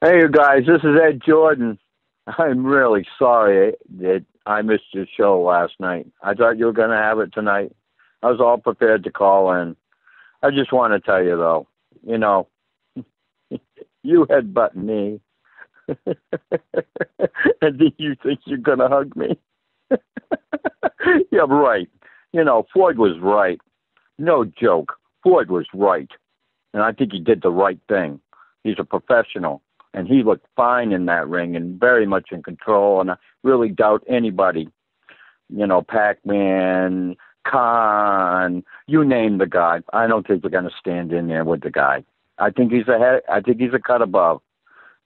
Hey, you guys, this is Ed Jordan. I'm really sorry that I missed your show last night. I thought you were going to have it tonight. I was all prepared to call in. I just want to tell you, though, you know, you headbutt me, and then you think you're going to hug me. Yeah, right. Floyd was right. No joke. Floyd was right. And I think he did the right thing. He's a professional. And he looked fine in that ring and very much in control. And I really doubt anybody, Pac-Man, Khan, you name the guy. I don't think they're going to stand in there with the guy. I think he's ahead. I think he's a cut above.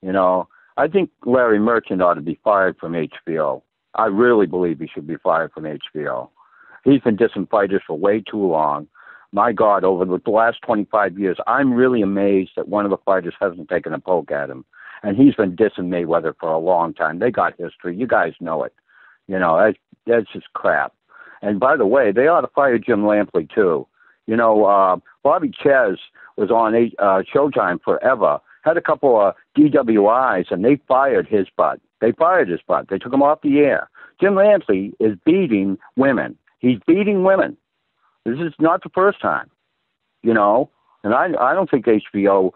I think Larry Merchant ought to be fired from HBO. I really believe he should be fired from HBO. He's been dissing fighters for way too long. My God, over the last 25 years, I'm really amazed that one of the fighters hasn't taken a poke at him. And he's been dissing Mayweather for a long time. They got history. You guys know it. That's just crap. And by the way, they ought to fire Jim Lampley, too. Bobby Ches was on Showtime forever, had a couple of DWIs, and they fired his butt. They took him off the air. Jim Lampley is beating women. He's beating women. This is not the first time, and I don't think HBO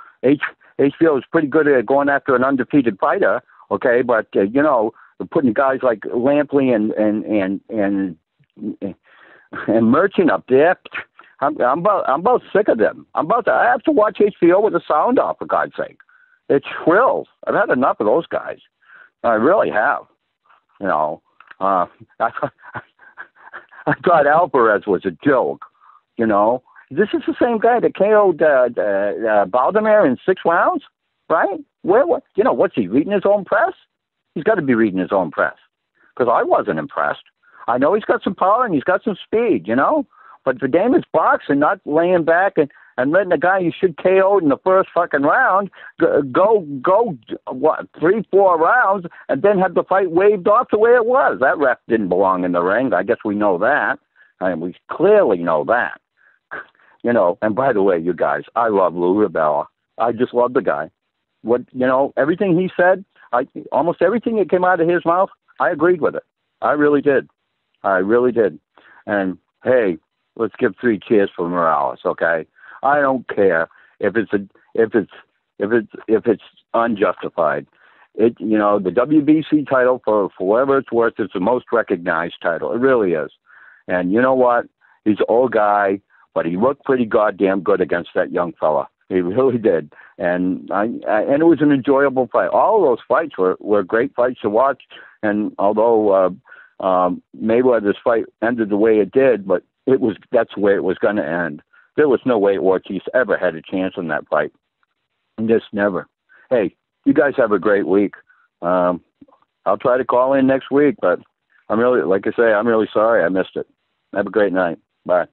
is pretty good at going after an undefeated fighter, okay, but putting guys like Lampley and Merchant up there, I'm about sick of them. I have to watch HBO with the sound off, for God's sake. It shrills. I've had enough of those guys. I really have. I thought Alvarez was a joke, This is the same guy that KO'd Baldomir in 6 rounds, right? What's he, reading his own press? He's got to be reading his own press, because I wasn't impressed. I know he's got some power and he's got some speed, but the game is boxing, not laying back and letting the guy you should KO in the first fucking round go 3-4 rounds and then have the fight waved off the way it was. That ref didn't belong in the ring. I guess we know that. We clearly know that. And by the way, you guys, I love Lou Ribella. I just love the guy. Everything he said, almost everything that came out of his mouth, I agreed with it. I really did. And hey, let's give 3 cheers for Morales, okay? I don't care if it's unjustified. The WBC title, for whatever it's worth, is the most recognized title. It really is. And you know what? He's an old guy, but he looked pretty goddamn good against that young fella. He really did. And and it was an enjoyable fight. All of those fights were great fights to watch. And although Mayweather's fight ended the way it did, but that's the way it was going to end. There was no way Ortiz ever had a chance in that fight. Just never. Hey, you guys have a great week. I'll try to call in next week, but I'm really sorry I missed it. Have a great night. Bye.